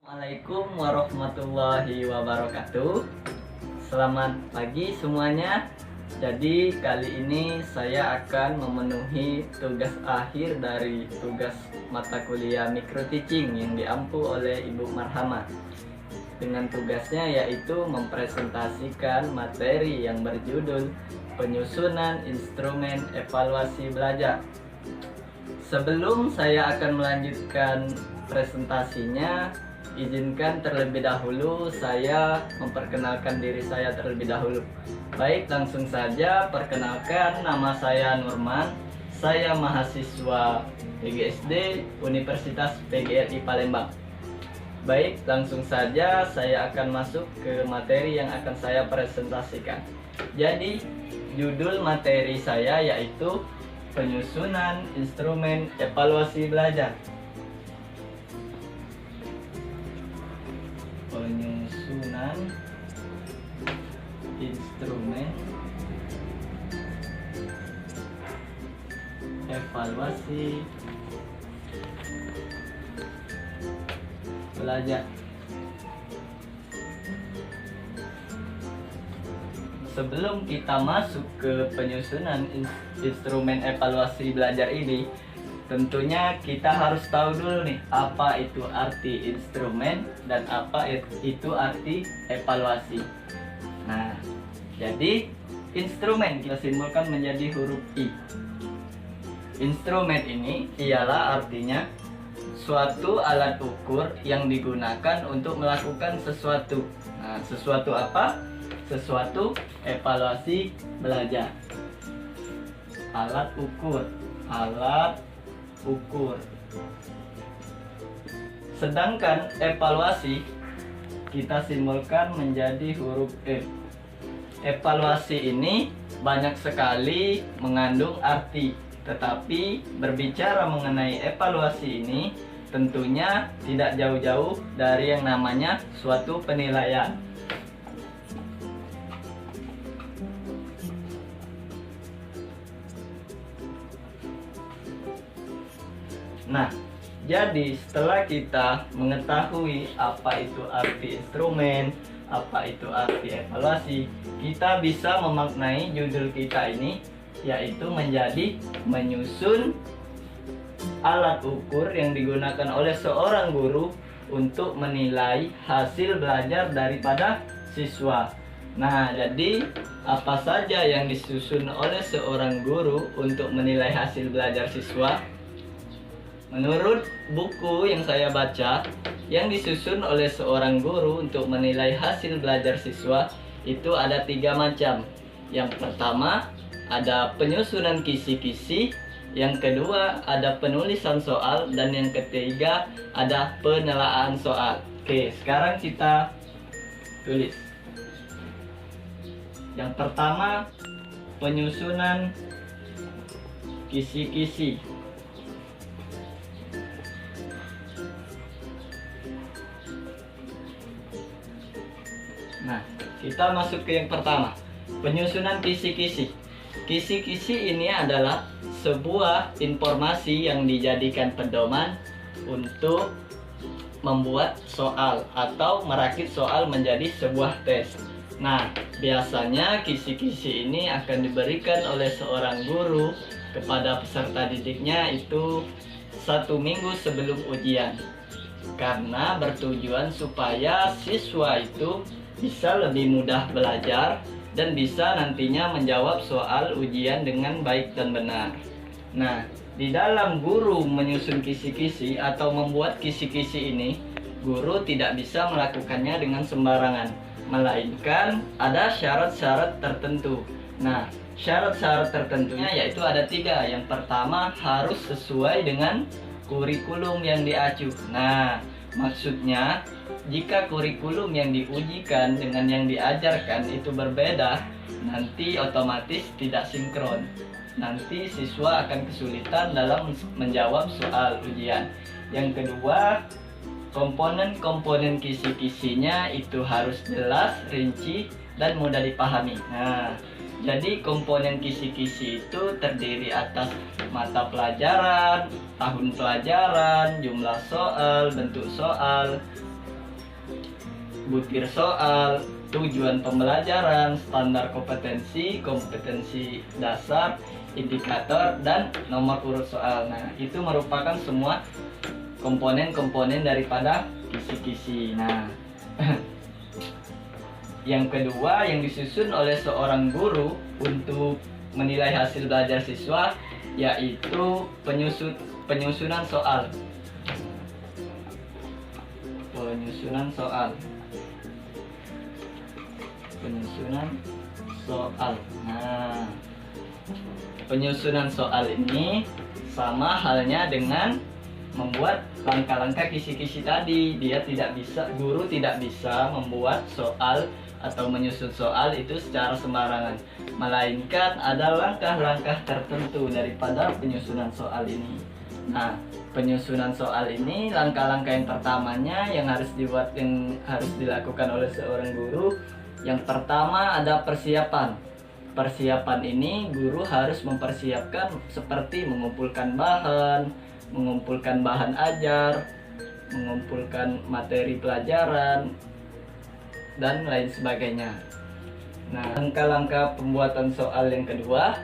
Assalamualaikum warahmatullahi wabarakatuh. Selamat pagi semuanya. Jadi kali ini saya akan memenuhi tugas akhir dari tugas mata kuliah micro teaching yang diampu oleh Ibu Marhamah. Dengan tugasnya yaitu mempresentasikan materi yang berjudul penyusunan instrumen evaluasi belajar. Sebelum saya akan melanjutkan presentasinya, izinkan terlebih dahulu saya memperkenalkan diri saya terlebih dahulu. Baik, langsung saja perkenalkan, nama saya Nurman. Saya mahasiswa PGSD Universitas PGRI Palembang. Baik, langsung saja saya akan masuk ke materi yang akan saya presentasikan. Jadi, judul materi saya yaitu penyusunan instrumen evaluasi belajar. Penyusunan instrumen evaluasi belajar. Sebelum kita masuk ke penyusunan instrumen evaluasi belajar ini, tentunya kita harus tahu dulu nih apa itu arti instrumen dan apa itu arti evaluasi. Nah, jadi instrumen kita simbolkan menjadi huruf I. Instrumen ini ialah artinya suatu alat ukur yang digunakan untuk melakukan sesuatu. Nah, sesuatu apa? Sesuatu evaluasi belajar. Alat ukur. Alat ukur. Sedangkan evaluasi kita simbolkan menjadi huruf E. Evaluasi ini banyak sekali mengandung arti, tetapi berbicara mengenai evaluasi ini tentunya tidak jauh-jauh dari yang namanya suatu penilaian. Nah, jadi setelah kita mengetahui apa itu arti instrumen, apa itu arti evaluasi, kita bisa memaknai judul kita ini yaitu menjadi menyusun alat ukur yang digunakan oleh seorang guru untuk menilai hasil belajar daripada siswa. Nah, jadi apa saja yang disusun oleh seorang guru untuk menilai hasil belajar siswa? Menurut buku yang saya baca, yang disusun oleh seorang guru untuk menilai hasil belajar siswa itu ada 3 macam. Yang pertama, ada penyusunan kisi-kisi. Yang kedua, ada penulisan soal. Dan yang ketiga, ada penelaan soal. Oke, sekarang kita tulis. Yang pertama, penyusunan kisi-kisi. Nah, kita masuk ke yang pertama, penyusunan kisi-kisi. Kisi-kisi ini adalah sebuah informasi yang dijadikan pedoman untuk membuat soal atau merakit soal menjadi sebuah tes. Nah, biasanya kisi-kisi ini akan diberikan oleh seorang guru kepada peserta didiknya itu 1 minggu sebelum ujian, karena bertujuan supaya siswa itu bisa lebih mudah belajar dan bisa nantinya menjawab soal ujian dengan baik dan benar. Nah, di dalam guru menyusun kisi-kisi atau membuat kisi-kisi ini, guru tidak bisa melakukannya dengan sembarangan, melainkan ada syarat-syarat tertentu. Nah, syarat-syarat tertentunya yaitu ada 3. Yang pertama, harus sesuai dengan kurikulum yang diacu. Nah, maksudnya jika kurikulum yang diujikan dengan yang diajarkan itu berbeda, nanti otomatis tidak sinkron. Nanti siswa akan kesulitan dalam menjawab soal ujian. Yang kedua, komponen-komponen kisi-kisinya itu harus jelas, rinci, dan mudah dipahami. Nah, jadi komponen kisi-kisi itu terdiri atas mata pelajaran, tahun pelajaran, jumlah soal, bentuk soal, butir soal, tujuan pembelajaran, standar kompetensi, kompetensi dasar, indikator, dan nomor urut soal. Nah, itu merupakan semua komponen-komponen daripada kisi-kisi. Nah, yang kedua yang disusun oleh seorang guru untuk menilai hasil belajar siswa yaitu penyusunan soal. Penyusunan soal. Nah, penyusunan soal ini sama halnya dengan membuat langkah-langkah kisi-kisi tadi. Guru tidak bisa membuat soal atau menyusun soal itu secara sembarangan, melainkan ada langkah-langkah tertentu daripada penyusunan soal ini. Nah, penyusunan soal ini langkah-langkah yang pertamanya yang harus dilakukan oleh seorang guru. Yang pertama ada persiapan. Persiapan ini guru harus mempersiapkan seperti mengumpulkan bahan ajar, mengumpulkan materi pelajaran, dan lain sebagainya. Nah, langkah-langkah pembuatan soal yang kedua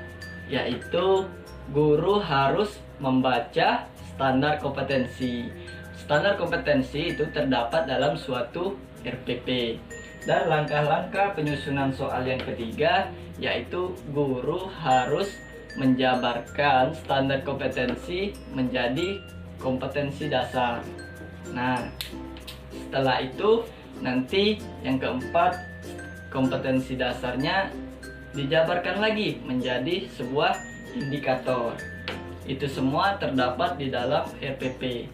yaitu guru harus membaca standar kompetensi. Standar kompetensi itu terdapat dalam suatu RPP. Dan langkah-langkah penyusunan soal yang ketiga yaitu guru harus menjabarkan standar kompetensi menjadi kompetensi dasar. Nah, setelah itu nanti yang keempat, kompetensi dasarnya dijabarkan lagi menjadi sebuah indikator. Itu semua terdapat di dalam RPP.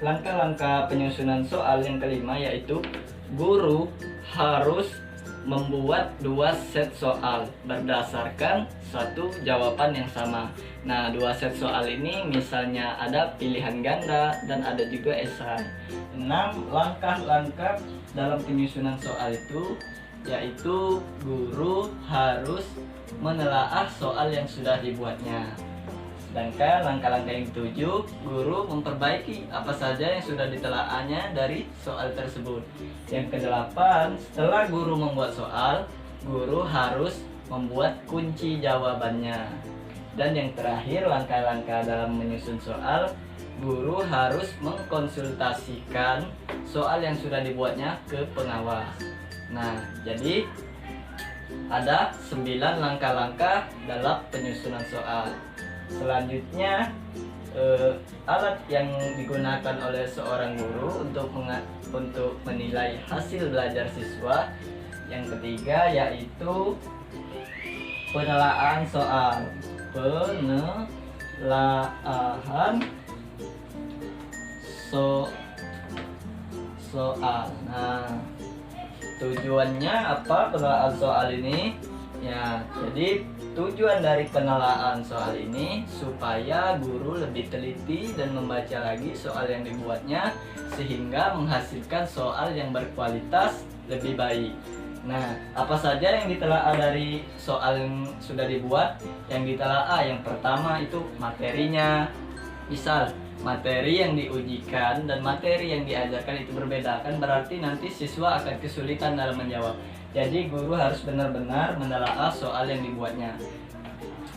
Langkah-langkah penyusunan soal yang kelima yaitu guru harus membuat 2 set soal berdasarkan satu jawaban yang sama. Nah, 2 set soal ini misalnya ada pilihan ganda dan ada juga esai. 6 langkah-langkah dalam penyusunan soal itu yaitu guru harus menelaah soal yang sudah dibuatnya. Sedangkan langkah-langkah yang ketujuh, guru memperbaiki apa saja yang sudah ditelaahnya dari soal tersebut. Yang kedelapan, setelah guru membuat soal, guru harus membuat kunci jawabannya. Dan yang terakhir, langkah-langkah dalam menyusun soal, guru harus mengkonsultasikan soal yang sudah dibuatnya ke pengawas. Nah, jadi ada 9 langkah-langkah dalam penyusunan soal. Selanjutnya, alat yang digunakan oleh seorang guru untuk menilai hasil belajar siswa. Yang ketiga yaitu penelaahan soal. Soal. Nah, tujuannya apa penelaahan soal ini? Ya, jadi tujuan dari penelaahan soal ini supaya guru lebih teliti dan membaca lagi soal yang dibuatnya sehingga menghasilkan soal yang berkualitas lebih baik. Nah, apa saja yang ditelaah dari soal yang sudah dibuat? Yang ditelaah yang pertama itu materinya. Misal, materi yang diujikan dan materi yang diajarkan itu berbeda, kan berarti nanti siswa akan kesulitan dalam menjawab. Jadi guru harus benar-benar menelaah soal yang dibuatnya.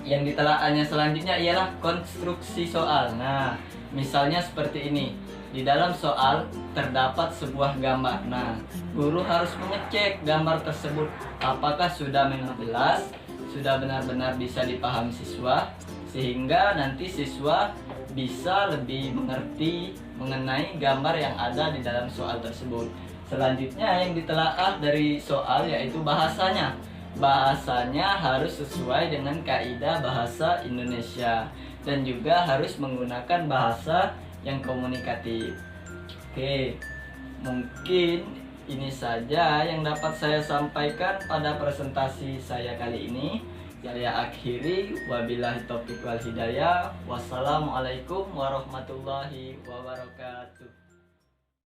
Yang ditelaahnya selanjutnya ialah konstruksi soal. Nah, misalnya seperti ini. Di dalam soal terdapat sebuah gambar. Nah, guru harus mengecek gambar tersebut apakah sudah memang jelas, sudah benar-benar bisa dipahami siswa, sehingga nanti siswa bisa lebih mengerti mengenai gambar yang ada di dalam soal tersebut. Selanjutnya yang ditelaah dari soal yaitu bahasanya. Bahasanya harus sesuai dengan kaidah bahasa Indonesia dan juga harus menggunakan bahasa yang komunikatif. Oke, mungkin ini saja yang dapat saya sampaikan pada presentasi saya kali ini. Saya akhiri, wabillahi taufiq wal hidayah. Wassalamualaikum warahmatullahi wabarakatuh.